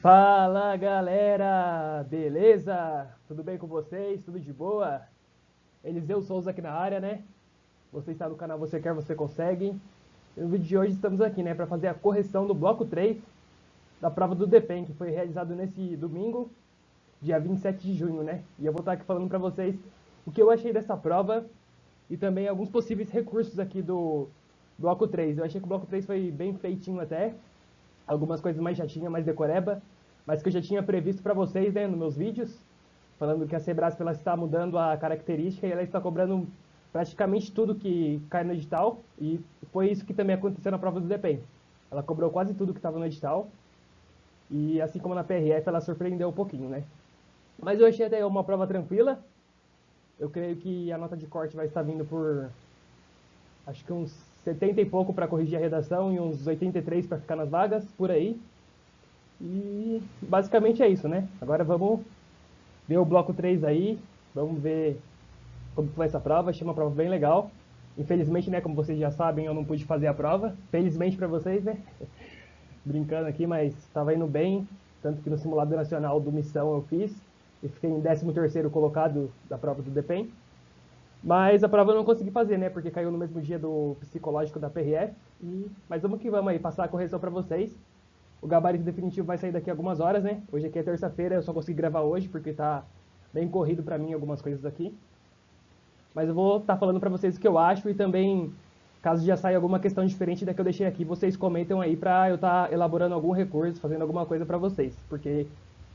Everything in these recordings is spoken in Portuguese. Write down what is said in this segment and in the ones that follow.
Fala galera, beleza? Tudo bem com vocês? Tudo de boa? Eliseu Souza aqui na área, né? Você está no canal Você Quer, Você Consegue. E no vídeo de hoje estamos aqui, né, para fazer a correção do bloco 3 da prova do DPEM, que foi realizado nesse domingo, dia 27 de junho, né? E eu vou estar aqui falando para vocês o que eu achei dessa prova e também alguns possíveis recursos aqui do bloco 3. Eu achei que o bloco 3 foi bem feitinho até, algumas coisas mais chatinhas, mais decoreba, mas que eu já tinha previsto para vocês, né, nos meus vídeos, falando que a Sebrasp ela está mudando a característica e ela está cobrando praticamente tudo que cai no edital, e foi isso que também aconteceu na prova do DPEM. Ela cobrou quase tudo que estava no edital, e assim como na PRF, ela surpreendeu um pouquinho, né? Mas eu achei até uma prova tranquila. Eu creio que a nota de corte vai estar vindo por, acho que uns 70 e pouco para corrigir a redação e uns 83 para ficar nas vagas, por aí. E basicamente é isso, né? Agora vamos ver o bloco 3 aí, vamos ver como foi essa prova. Achei uma prova bem legal. Infelizmente, né, como vocês já sabem, eu não pude fazer a prova. Felizmente para vocês, né? Brincando aqui, mas estava indo bem. Tanto que no simulado nacional do Missão eu fiz. E fiquei em 13º colocado da prova do DPEM. Mas a prova eu não consegui fazer, né? Porque caiu no mesmo dia do psicológico da PRF. Mas vamos que vamos aí, passar a correção para vocês. O gabarito definitivo vai sair daqui a algumas horas, né? Hoje aqui é terça-feira, eu só consegui gravar hoje porque tá bem corrido para mim algumas coisas aqui. Mas eu vou estar falando para vocês o que eu acho e também, caso já saia alguma questão diferente da que eu deixei aqui, vocês comentam aí para eu estar elaborando algum recurso, fazendo alguma coisa para vocês. Porque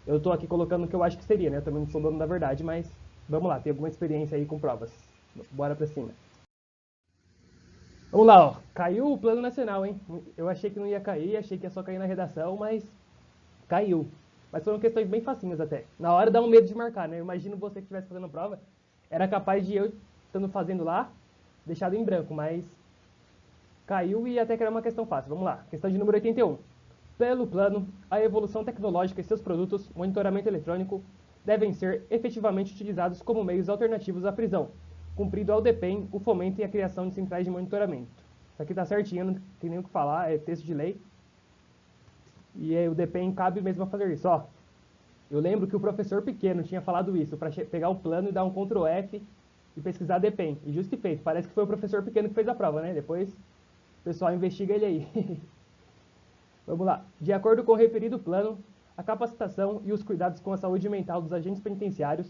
eu tô aqui colocando o que eu acho que seria, né? Eu também não sou dono da verdade, mas vamos lá, tem alguma experiência aí com provas. Bora pra cima. Vamos lá, ó. Caiu o plano nacional, hein? Eu achei que não ia cair, achei que ia só cair na redação, mas caiu. Mas foram questões bem facinhas até. Na hora dá um medo de marcar, né? Eu imagino você que estivesse fazendo a prova, era capaz de eu, estando fazendo lá, deixado em branco, mas caiu e até que era uma questão fácil. Vamos lá. Questão de número 81. Pelo plano, a evolução tecnológica e seus produtos, monitoramento eletrônico, devem ser efetivamente utilizados como meios alternativos à prisão, cumprindo ao DPEM o fomento e a criação de centrais de monitoramento. Isso aqui tá certinho, não tem nem o que falar, é texto de lei. E aí, o DPEM cabe mesmo a fazer isso. Ó, eu lembro que o professor Pequeno tinha falado isso, para pegar o plano e dar um Ctrl F e pesquisar DPEM. E justo e feito, parece que foi o professor Pequeno que fez a prova, né? Depois o pessoal investiga ele aí. Vamos lá. De acordo com o referido plano, a capacitação e os cuidados com a saúde mental dos agentes penitenciários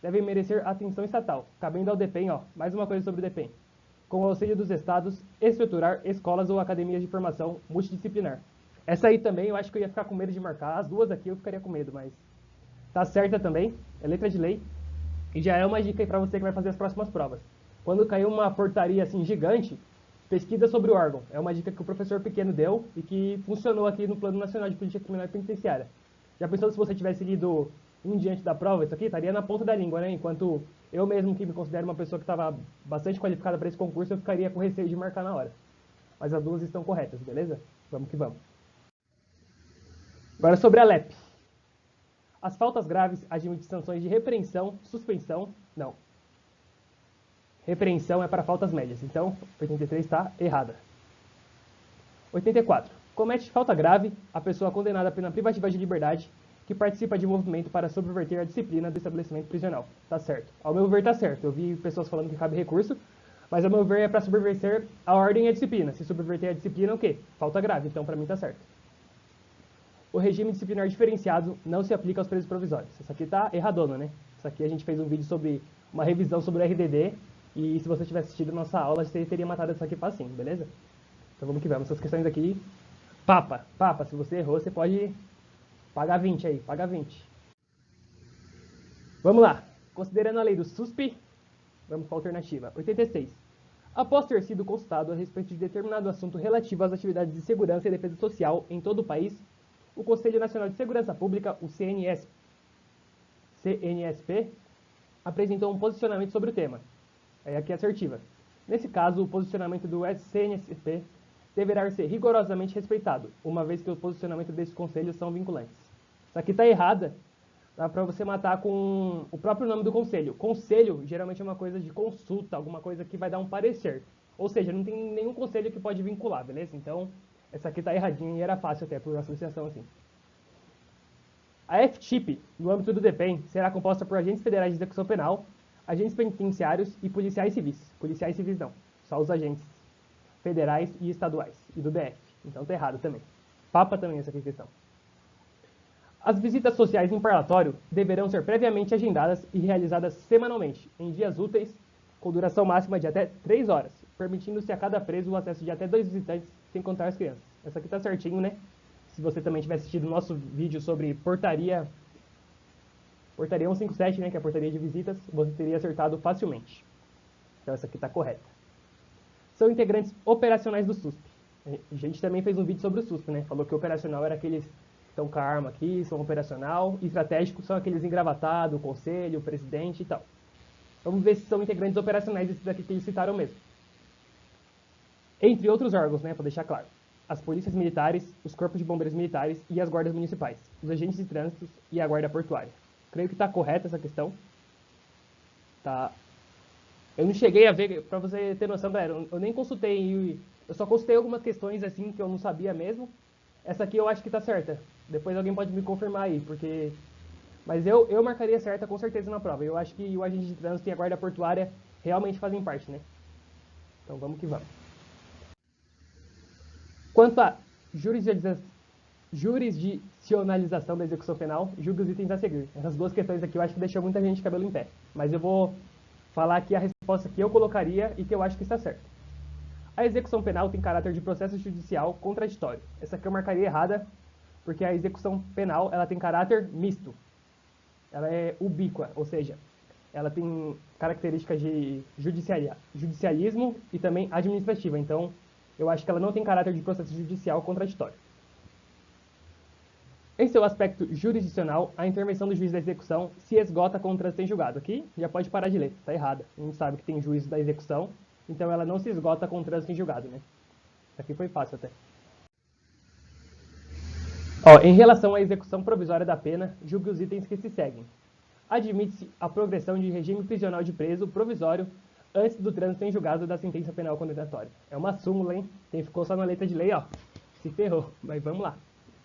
devem merecer atenção estatal, cabendo ao DPEM, ó, mais uma coisa sobre o DPEM, com o auxílio dos estados, estruturar escolas ou academias de formação multidisciplinar. Essa aí também eu acho que eu ia ficar com medo de marcar, as duas aqui eu ficaria com medo, mas tá certa também, é letra de lei, e já é uma dica aí para você que vai fazer as próximas provas. Quando cair uma portaria assim gigante, pesquisa sobre o órgão. É uma dica que o professor Pequeno deu e que funcionou aqui no Plano Nacional de Política Criminal e Penitenciária. Já pensou se você tivesse lido um diante da prova, isso aqui estaria na ponta da língua, né? Enquanto eu mesmo, que me considero uma pessoa que estava bastante qualificada para esse concurso, eu ficaria com receio de marcar na hora. Mas as duas estão corretas, beleza? Vamos que vamos. Agora sobre a LEP. As faltas graves admitem sanções de repreensão, suspensão, não. Repreensão é para faltas médias, então 83 está errada. 84. Comete falta grave a pessoa condenada a pena privativa de liberdade que participa de movimento para subverter a disciplina do estabelecimento prisional. Tá certo. Ao meu ver, tá certo. Eu vi pessoas falando que cabe recurso, mas ao meu ver é para subverter a ordem e a disciplina. Se subverter a disciplina, o quê? Falta grave. Então, para mim, tá certo. O regime disciplinar diferenciado não se aplica aos presos provisórios. Isso aqui tá erradona, né? Isso aqui a gente fez um vídeo sobre uma revisão sobre o RDD e se você tivesse assistido a nossa aula, você teria matado isso aqui facinho, beleza? Então vamos que vamos. Essas questões aqui, papa, se você errou, você pode pagar 20 aí, paga 20. Vamos lá. Considerando a lei do SUSP, vamos para a alternativa. 86. Após ter sido consultado a respeito de determinado assunto relativo às atividades de segurança e defesa social em todo o país, o Conselho Nacional de Segurança Pública, o CNSP, apresentou um posicionamento sobre o tema. Aqui é assertiva. Nesse caso, o posicionamento do CNSP deverá ser rigorosamente respeitado, uma vez que o posicionamento desses conselhos são vinculantes. Isso aqui está errada, dá para você matar com o próprio nome do conselho. Conselho geralmente é uma coisa de consulta, alguma coisa que vai dar um parecer. Ou seja, não tem nenhum conselho que pode vincular, beleza? Então, essa aqui está erradinha e era fácil até por associação assim. A FTIP, no âmbito do DPEM, será composta por agentes federais de execução penal, agentes penitenciários e policiais civis. Policiais civis não, só os agentes federais e estaduais, e do DF. Então tá errado também. Papa também essa questão. As visitas sociais em parlatório deverão ser previamente agendadas e realizadas semanalmente, em dias úteis, com duração máxima de até 3 horas, permitindo-se a cada preso o acesso de até 2 visitantes, sem contar as crianças. Essa aqui tá certinho, né? Se você também tiver assistido o nosso vídeo sobre portaria 157, né, que é a portaria de visitas, você teria acertado facilmente. Então essa aqui está correta. São integrantes operacionais do SUSP. A gente também fez um vídeo sobre o SUSP, né? Falou que operacional era aqueles que estão com a arma aqui, são operacional, e estratégico são aqueles engravatados, o conselho, o presidente e tal. Vamos ver se são integrantes operacionais esses aqui que eles citaram mesmo. Entre outros órgãos, né, para deixar claro. As polícias militares, os corpos de bombeiros militares e as guardas municipais, os agentes de trânsito e a guarda portuária. Creio que está correta essa questão. Tá. Eu não cheguei a ver, para você ter noção, galera, eu nem consultei, eu só consultei algumas questões assim que eu não sabia mesmo. Essa aqui eu acho que tá certa. Depois alguém pode me confirmar aí, porque... Mas eu marcaria certa com certeza na prova. Eu acho que o agente de trânsito e a guarda portuária realmente fazem parte, né? Então vamos que vamos. Quanto à jurisdicionalização da execução penal, julgue os itens a seguir. Essas duas questões aqui eu acho que deixou muita gente de cabelo em pé. Mas eu vou falar aqui a resposta que eu colocaria e que eu acho que está certa. A execução penal tem caráter de processo judicial contraditório. Essa aqui eu marcaria errada, porque a execução penal ela tem caráter misto. Ela é ubíqua, ou seja, ela tem características de judicialismo e também administrativa. Então, eu acho que ela não tem caráter de processo judicial contraditório. Em seu aspecto jurisdicional, a intervenção do juiz da execução se esgota com o trânsito em julgado. Aqui já pode parar de ler, está errada. A gente sabe que tem juiz da execução, então ela não se esgota com o trânsito em julgado, né? Isso aqui foi fácil até. Em relação à execução provisória da pena, julgue os itens que se seguem. Admite-se a progressão de regime prisional de preso provisório antes do trânsito em julgado da sentença penal condenatória. É uma súmula, hein? Quem ficou só na letra de lei, ó, se ferrou. Mas vamos lá.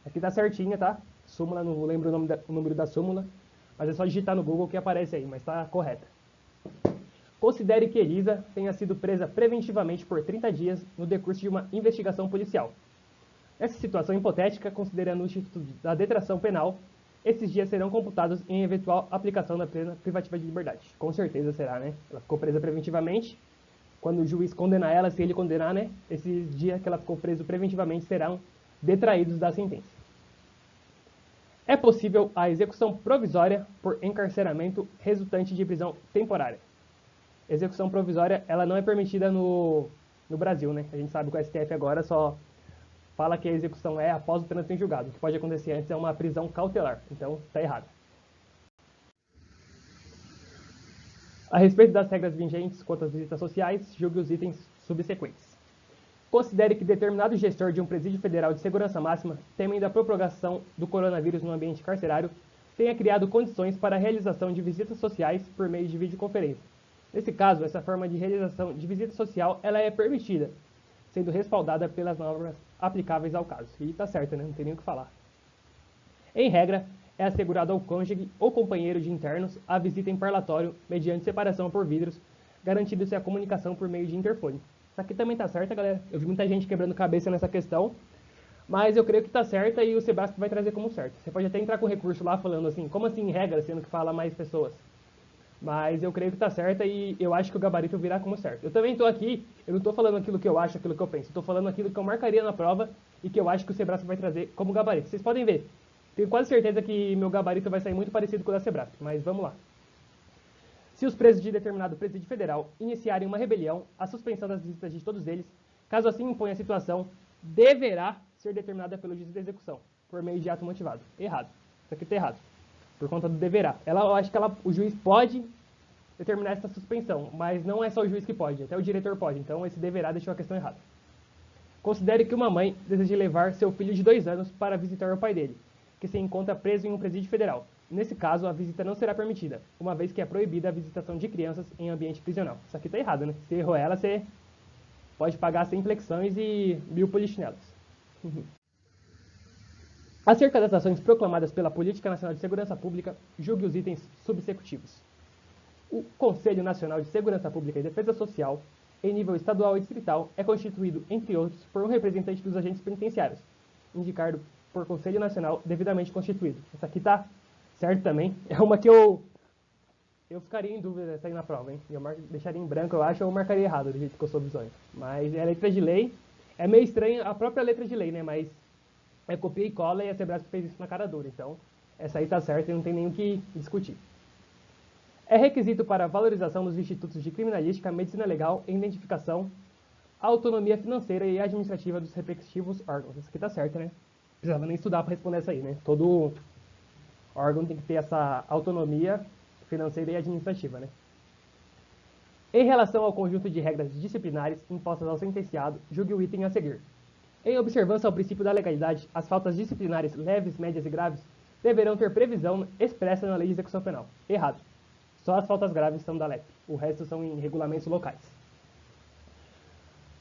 Aqui tá certinha, tá? Súmula, não lembro o número da súmula, mas é só digitar no Google que aparece aí, mas tá correta. Considere que Elisa tenha sido presa preventivamente por 30 dias no decurso de uma investigação policial. Nessa situação hipotética, considerando o Instituto da Detração Penal, esses dias serão computados em eventual aplicação da pena privativa de liberdade. Com certeza será, né? Ela ficou presa preventivamente. Quando o juiz condenar ela, se ele condenar, né? Esses dias que ela ficou presa preventivamente serão detraídos da sentença. É possível a execução provisória por encarceramento resultante de prisão temporária. Execução provisória, ela não é permitida no Brasil, né? A gente sabe que o STF agora só fala que a execução é após o trânsito em julgado. O que pode acontecer antes é uma prisão cautelar. Então, está errado. A respeito das regras vigentes quanto às visitas sociais, julgue os itens subsequentes. Considere que determinado gestor de um presídio federal de segurança máxima, temendo a propagação do coronavírus no ambiente carcerário, tenha criado condições para a realização de visitas sociais por meio de videoconferência. Nesse caso, essa forma de realização de visita social ela é permitida, sendo respaldada pelas normas aplicáveis ao caso. E está certo, né? Não tem nem o que falar. Em regra, é assegurado ao cônjuge ou companheiro de internos a visita em parlatório mediante separação por vidros, garantindo-se a comunicação por meio de interfone. Isso aqui também está certo, galera. Eu vi muita gente quebrando cabeça nessa questão, mas eu creio que está certa e o Sebrasp vai trazer como certo. Você pode até entrar com recurso lá falando assim, como assim em regra, sendo que fala mais pessoas? Mas eu creio que está certa e eu acho que o gabarito virá como certo. Eu também estou aqui, eu não estou falando aquilo que eu acho, aquilo que eu penso. Estou falando aquilo que eu marcaria na prova e que eu acho que o Sebrasp vai trazer como gabarito. Vocês podem ver. Tenho quase certeza que meu gabarito vai sair muito parecido com o da Sebrasp, mas vamos lá. Se os presos de determinado presídio federal iniciarem uma rebelião, a suspensão das visitas de todos eles, caso assim imponha a situação, deverá ser determinada pelo juiz da execução, por meio de ato motivado. Errado. Isso aqui está errado. Por conta do deverá. Eu acho que o juiz pode determinar essa suspensão, mas não é só o juiz que pode, até o diretor pode. Então esse deverá deixou a questão errada. Considere que uma mãe deseja levar seu filho de 2 anos para visitar o pai dele, que se encontra preso em um presídio federal. Nesse caso, a visita não será permitida, uma vez que é proibida a visitação de crianças em ambiente prisional. Isso aqui tá errado, né? Se errou ela, você pode pagar 100 flexões e 1000 polichinelos. Acerca das ações proclamadas pela Política Nacional de Segurança Pública, julgue os itens subsecutivos. O Conselho Nacional de Segurança Pública e Defesa Social, em nível estadual e distrital, é constituído, entre outros, por um representante dos agentes penitenciários, indicado por Conselho Nacional devidamente constituído. Essa aqui tá certo também. É uma que eu ficaria em dúvida dessa aí na prova, hein? Eu deixaria em branco, eu acho, ou eu marcaria errado do jeito que eu sou bizonho. Mas é letra de lei. É meio estranha a própria letra de lei, né? Mas é copia e cola e a Sebrasp fez isso na cara dura. Então, essa aí tá certa e não tem nem o que discutir. É requisito para a valorização dos institutos de criminalística, medicina legal e identificação, a autonomia financeira e administrativa dos respectivos órgãos. Isso aqui tá certo, né? Precisava nem estudar para responder essa aí, né? Todo órgão tem que ter essa autonomia financeira e administrativa, né? Em relação ao conjunto de regras disciplinares impostas ao sentenciado, julgue o item a seguir. Em observância ao princípio da legalidade, as faltas disciplinares leves, médias e graves deverão ter previsão expressa na lei de execução penal. Errado. Só as faltas graves são da LEP. O resto são em regulamentos locais.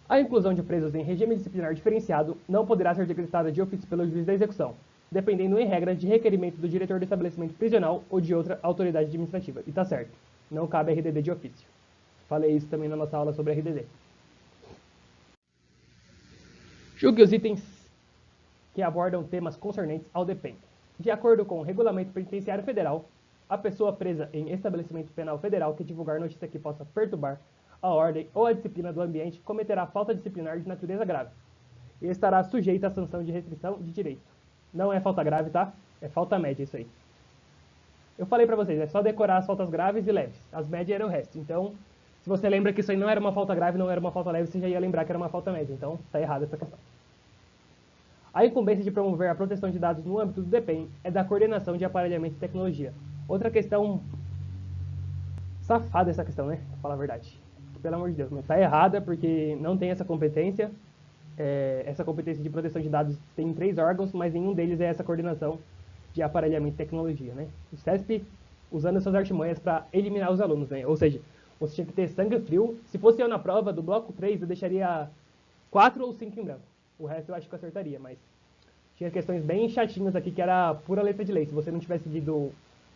A inclusão de presos em regime disciplinar diferenciado não poderá ser decretada de ofício pelo juiz da execução, dependendo em regra de requerimento do diretor do estabelecimento prisional ou de outra autoridade administrativa. E tá certo. Não cabe RDD de ofício. Falei isso também na nossa aula sobre RDD. Julgue os itens que abordam temas concernentes ao DPEM. De acordo com o Regulamento Penitenciário Federal, a pessoa presa em estabelecimento penal federal que divulgar notícia que possa perturbar a ordem ou a disciplina do ambiente cometerá falta disciplinar de natureza grave e estará sujeita à sanção de restrição de direito. Não é falta grave, tá? É falta média isso aí. Eu falei pra vocês, é só decorar as faltas graves e leves. As médias eram o resto. Então, se você lembra que isso aí não era uma falta grave, não era uma falta leve, você já ia lembrar que era uma falta média. Então, tá errada essa questão. A incumbência de promover a proteção de dados no âmbito do DPEM é da coordenação de aparelhamento e tecnologia. Outra questão safada essa questão, né? Pra falar a verdade. Pelo amor de Deus, mas tá errada porque não tem essa competência. Essa competência de proteção de dados tem 3 órgãos, mas nenhum deles é essa coordenação de aparelhamento e tecnologia, né? O CESP usando essas artimanhas para eliminar os alunos, né? Ou seja, você tinha que ter sangue frio. Se fosse eu na prova do bloco 3, eu deixaria 4 ou 5 em branco. O resto eu acho que eu acertaria, mas tinha questões bem chatinhas aqui que era pura letra de lei. Se você não tivesse lido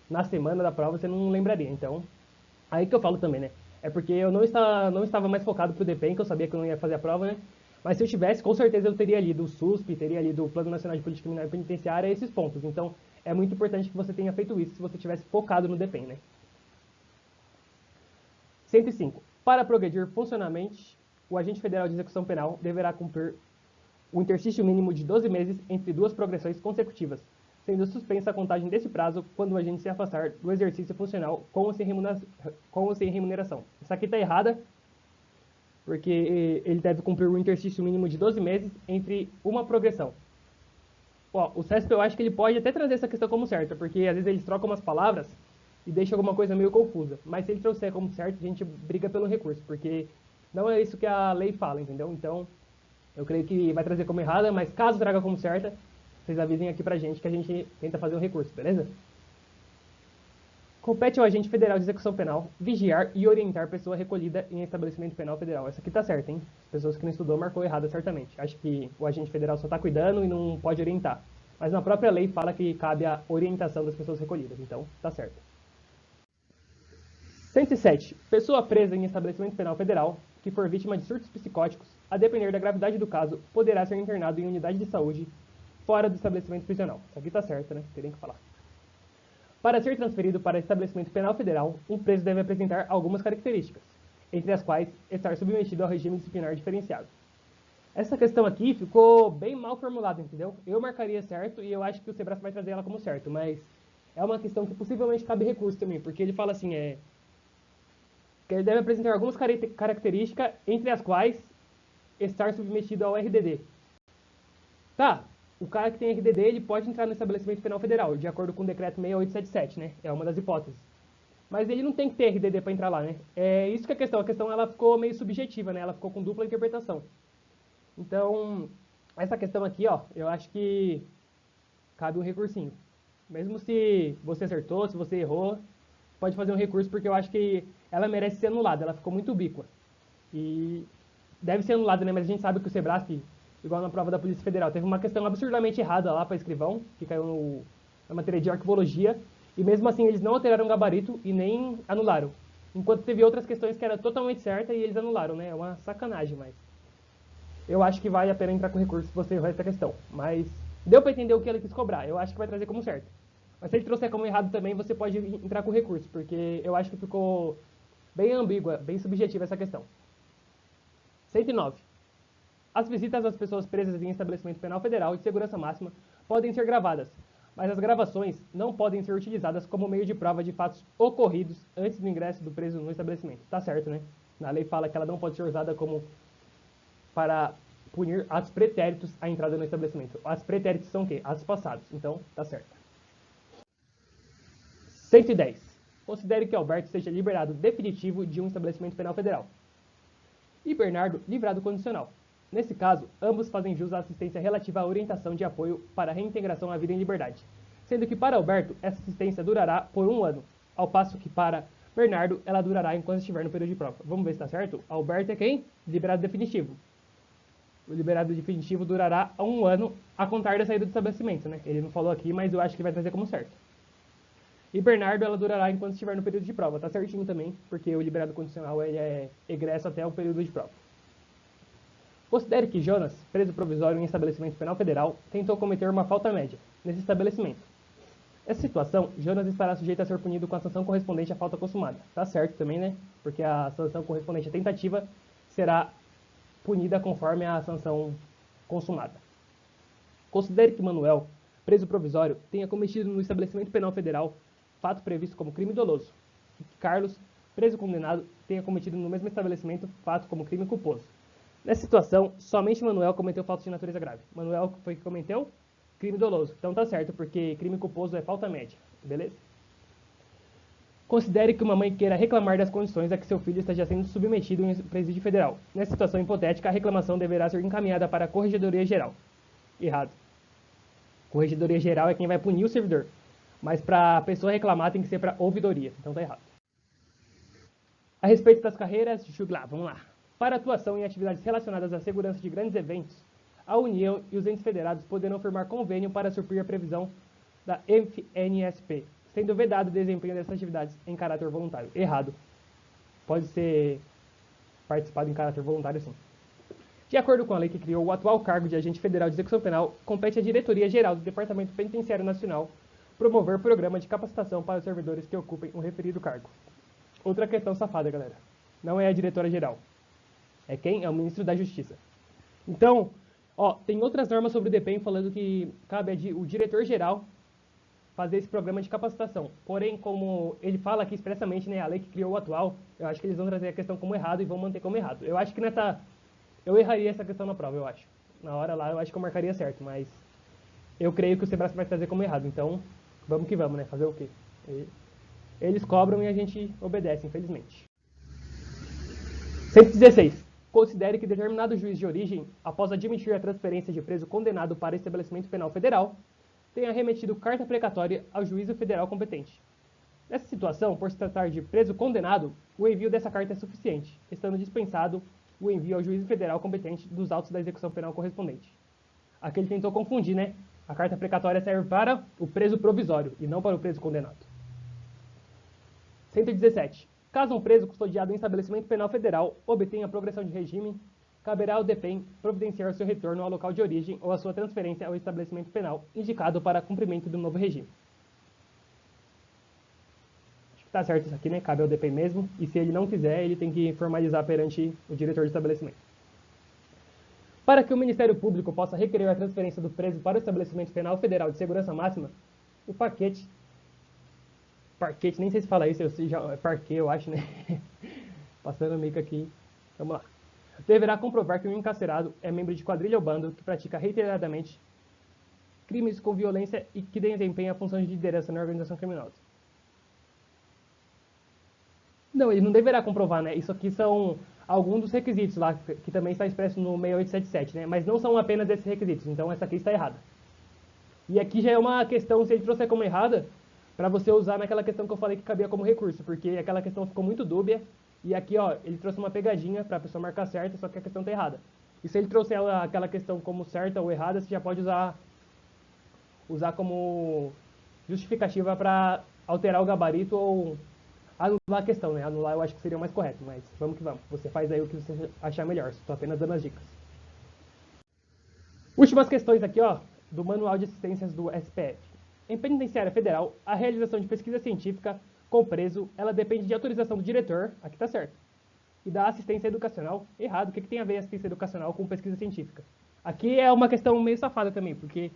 na semana da prova, você não lembraria. Então, aí que eu falo também, né? É porque eu não estava mais focado pro DPEM, que eu sabia que eu não ia fazer a prova, né? Mas se eu tivesse, com certeza eu teria lido o SUSP, teria lido o Plano Nacional de Política Criminal e Penitenciária, esses pontos. Então, é muito importante que você tenha feito isso se você tivesse focado no DPEM, né? 105. Para progredir funcionalmente, o agente federal de execução penal deverá cumprir o interstício mínimo de 12 meses entre 2 progressões consecutivas, sendo suspensa a contagem desse prazo quando o agente se afastar do exercício funcional com ou sem remuneração. Essa aqui está errada, porque ele deve cumprir o interstício mínimo de 12 meses entre uma progressão. Ó, o CESP eu acho que ele pode até trazer essa questão como certa, porque às vezes eles trocam umas palavras e deixam alguma coisa meio confusa. Mas se ele trouxer como certo, a gente briga pelo recurso, porque não é isso que a lei fala, entendeu? Então, eu creio que vai trazer como errada, mas caso traga como certa, vocês avisem aqui pra gente que a gente tenta fazer um recurso, beleza? Compete ao agente federal de execução penal vigiar e orientar pessoa recolhida em estabelecimento penal federal. Essa aqui tá certa, hein? As pessoas que não estudou marcou errada, certamente. Acho que o agente federal só tá cuidando e não pode orientar. Mas na própria lei fala que cabe a orientação das pessoas recolhidas, então tá certo. 107. Pessoa presa em estabelecimento penal federal que for vítima de surtos psicóticos, a depender da gravidade do caso, poderá ser internado em unidade de saúde fora do estabelecimento prisional. Isso aqui tá certo, né? Tem que falar. Para ser transferido para estabelecimento penal federal, um preso deve apresentar algumas características, entre as quais estar submetido ao regime disciplinar diferenciado. Essa questão aqui ficou bem mal formulada, entendeu? Eu marcaria certo e eu acho que o Sebrasp vai trazer ela como certo, mas é uma questão que possivelmente cabe recurso também, porque ele fala assim, que ele deve apresentar algumas características, entre as quais estar submetido ao RDD. Tá, o cara que tem RDD, ele pode entrar no estabelecimento penal federal, de acordo com o decreto 6877, né? É uma das hipóteses. Mas ele não tem que ter RDD para entrar lá, né? É isso que é a questão ela ficou meio subjetiva, né? Ela ficou com dupla interpretação. Então, essa questão aqui, ó, eu acho que cabe um recursinho. Mesmo se você acertou, se você errou, pode fazer um recurso, porque eu acho que ela merece ser anulada, ela ficou muito ubíqua. E deve ser anulada, né? Mas a gente sabe que o Sebrasp, igual na prova da Polícia Federal. Teve uma questão absurdamente errada lá para escrivão, que caiu na matéria de arquivologia, e mesmo assim eles não alteraram o gabarito e nem anularam. Enquanto teve outras questões que era totalmente certa e eles anularam, né? É uma sacanagem, mas eu acho que vale a pena entrar com recurso se você errou essa questão. Mas deu para entender o que ele quis cobrar. Eu acho que vai trazer como certo. Mas se ele trouxer como errado também, você pode entrar com recurso, porque eu acho que ficou bem ambígua, bem subjetiva essa questão. 109. As visitas às pessoas presas em estabelecimento penal federal de segurança máxima podem ser gravadas, mas as gravações não podem ser utilizadas como meio de prova de fatos ocorridos antes do ingresso do preso no estabelecimento. Tá certo, né? Na lei fala que ela não pode ser usada como para punir atos pretéritos à entrada no estabelecimento. Atos pretéritos são o quê? Atos passados. Então, tá certo. 110. Considere que Alberto seja liberado definitivo de um estabelecimento penal federal e Bernardo livrado condicional. Nesse caso, ambos fazem jus à assistência relativa à orientação de apoio para a reintegração à vida em liberdade, sendo que para Alberto essa assistência durará por 1 ano, ao passo que para Bernardo ela durará enquanto estiver no período de prova. Vamos ver se está certo? Alberto é quem? Liberado definitivo. O liberado definitivo durará 1 ano a contar da saída do estabelecimento, né? Ele não falou aqui, mas eu acho que vai trazer como certo. E Bernardo, ela durará enquanto estiver no período de prova. Tá certinho também, porque o liberado condicional ele é egresso até o período de prova. Considere que Jonas, preso provisório em estabelecimento penal federal, tentou cometer uma falta média nesse estabelecimento. Nessa situação, Jonas estará sujeito a ser punido com a sanção correspondente à falta consumada. Tá certo também, né? Porque a sanção correspondente à tentativa será punida conforme a sanção consumada. Considere que Manuel, preso provisório, tenha cometido no estabelecimento penal federal fato previsto como crime doloso, e que Carlos, preso condenado, tenha cometido no mesmo estabelecimento fato como crime culposo. Nessa situação, somente Manuel cometeu falta de natureza grave. Manuel foi que cometeu crime doloso. Então tá certo, porque crime culposo é falta média, beleza? Considere que uma mãe queira reclamar das condições a que seu filho esteja sendo submetido em presídio federal. Nessa situação hipotética, a reclamação deverá ser encaminhada para a Corregedoria Geral. Errado. Corregedoria Geral é quem vai punir o servidor. Mas para a pessoa reclamar tem que ser para ouvidoria. Então tá errado. A respeito das carreiras, vamos lá. Para atuação em atividades relacionadas à segurança de grandes eventos, a União e os entes federados poderão firmar convênio para suprir a previsão da FNSP, sendo vedado o desempenho dessas atividades em caráter voluntário. Errado. Pode ser participado em caráter voluntário, sim. De acordo com a lei que criou o atual cargo de agente federal de execução penal, compete à Diretoria Geral do Departamento Penitenciário Nacional promover programa de capacitação para os servidores que ocupem o referido cargo. Outra questão safada, galera. Não é a diretora geral. É quem? É o ministro da Justiça. Então, tem outras normas sobre o DPEM falando que cabe o diretor-geral fazer esse programa de capacitação. Porém, como ele fala aqui expressamente, né, a lei que criou o atual, eu acho que eles vão trazer a questão como errado e vão manter como errado. Eu acho que eu erraria essa questão na prova, eu acho. Na hora lá, eu acho que eu marcaria certo, mas eu creio que o Sebrasp vai trazer como errado. Então, vamos que vamos, né? Fazer o quê? Eles cobram e a gente obedece, infelizmente. 116. Considere que determinado juiz de origem, após admitir a transferência de preso condenado para estabelecimento penal federal, tenha remetido carta precatória ao juízo federal competente. Nessa situação, por se tratar de preso condenado, o envio dessa carta é suficiente, estando dispensado o envio ao juízo federal competente dos autos da execução penal correspondente. Aqui ele tentou confundir, né? A carta precatória serve para o preso provisório e não para o preso condenado. 117. Caso um preso custodiado em estabelecimento penal federal obtenha progressão de regime, caberá ao DPEM providenciar seu retorno ao local de origem ou a sua transferência ao estabelecimento penal indicado para cumprimento do novo regime. Acho que tá certo isso aqui, né? Cabe ao DPEM mesmo, e se ele não quiser, ele tem que formalizar perante o diretor de estabelecimento. Para que o Ministério Público possa requerer a transferência do preso para o estabelecimento penal federal de segurança máxima, o parquete, nem sei se fala isso, é parquet, eu acho, né? Passando o mico aqui. Vamos lá. Deverá comprovar que o encarcerado é membro de quadrilha ou bando que pratica reiteradamente crimes com violência e que desempenha a função de liderança na organização criminosa. Não, ele não deverá comprovar, né? Isso aqui são alguns dos requisitos lá, que também está expresso no 6877, né? Mas não são apenas esses requisitos, então essa aqui está errada. E aqui já é uma questão, se ele trouxer como errada, para você usar naquela questão que eu falei que cabia como recurso, porque aquela questão ficou muito dúbia, e aqui, ele trouxe uma pegadinha para a pessoa marcar certo, só que a questão está errada. E se ele trouxer aquela questão como certa ou errada, você já pode usar como justificativa para alterar o gabarito ou anular a questão, né? Anular eu acho que seria o mais correto, mas vamos que vamos. Você faz aí o que você achar melhor, estou apenas dando as dicas. Últimas questões aqui, ó, do Manual de Assistências do SPF. Em penitenciária federal, a realização de pesquisa científica com preso, ela depende de autorização do diretor, aqui tá certo, e da assistência educacional, errado. O que tem a ver assistência educacional com pesquisa científica? Aqui é uma questão meio safada também, porque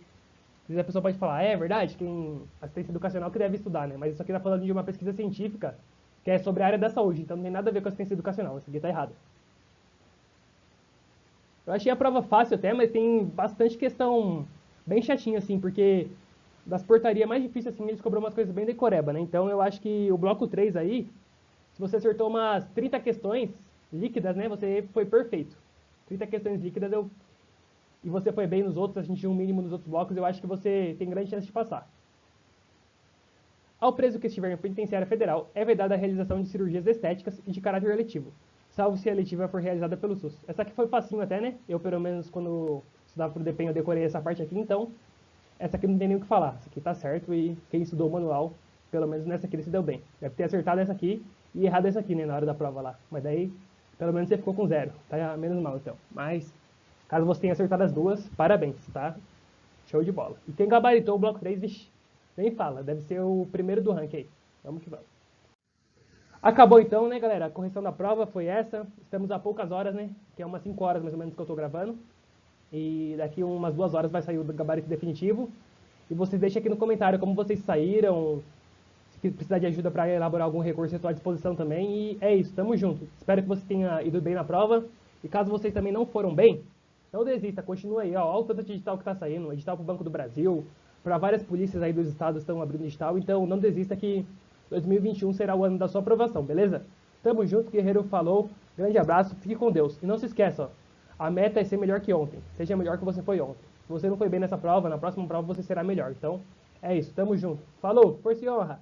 às vezes a pessoa pode falar, é verdade, tem assistência educacional que deve estudar, né? Mas isso aqui tá falando de uma pesquisa científica que é sobre a área da saúde, então não tem nada a ver com assistência educacional, isso aqui tá errado. Eu achei a prova fácil até, mas tem bastante questão bem chatinha, assim, porque das portarias mais difíceis, assim, eles cobram umas coisas bem decoreba, né? Então eu acho que o bloco 3 aí, se você acertou umas 30 questões líquidas, né, você foi perfeito. 30 questões líquidas e você foi bem nos outros, atingiu um mínimo nos outros blocos, eu acho que você tem grande chance de passar. Ao preso que estiver em penitenciária federal, é vedada a realização de cirurgias estéticas e de caráter eletivo, salvo se a eletiva for realizada pelo SUS. Essa aqui foi facinho até, né? Eu, pelo menos, quando estudava pro DPEM, eu decorei essa parte aqui, então essa aqui não tem nem o que falar. Essa aqui tá certo e quem estudou o manual, pelo menos nessa aqui ele se deu bem. Deve ter acertado essa aqui e errado essa aqui, né, na hora da prova lá. Mas daí, pelo menos você ficou com 0. Tá menos mal, então. Mas, caso você tenha acertado as duas, parabéns, tá? Show de bola. E quem gabaritou o bloco 3, vixi, nem fala. Deve ser o primeiro do ranking aí. Vamos que vamos. Acabou então, né, galera? A correção da prova foi essa. Estamos a poucas horas, né? Que é umas 5 horas mais ou menos que eu tô gravando. E daqui umas 2 horas vai sair o gabarito definitivo. E vocês deixem aqui no comentário como vocês saíram, se precisar de ajuda para elaborar algum recurso, eu estou à disposição também. E é isso, tamo junto. Espero que você tenha ido bem na prova. E caso vocês também não foram bem, não desista, continua aí. Ó, olha o tanto de edital que está saindo, edital para o Banco do Brasil, para várias polícias aí dos estados estão abrindo edital. Então não desista que 2021 será o ano da sua aprovação, beleza? Tamo junto, guerreiro, falou. Grande abraço, fique com Deus. E não se esqueça, ó, a meta é ser melhor que ontem. Seja melhor que você foi ontem. Se você não foi bem nessa prova, na próxima prova você será melhor. Então, é isso. Tamo junto. Falou, força e honra.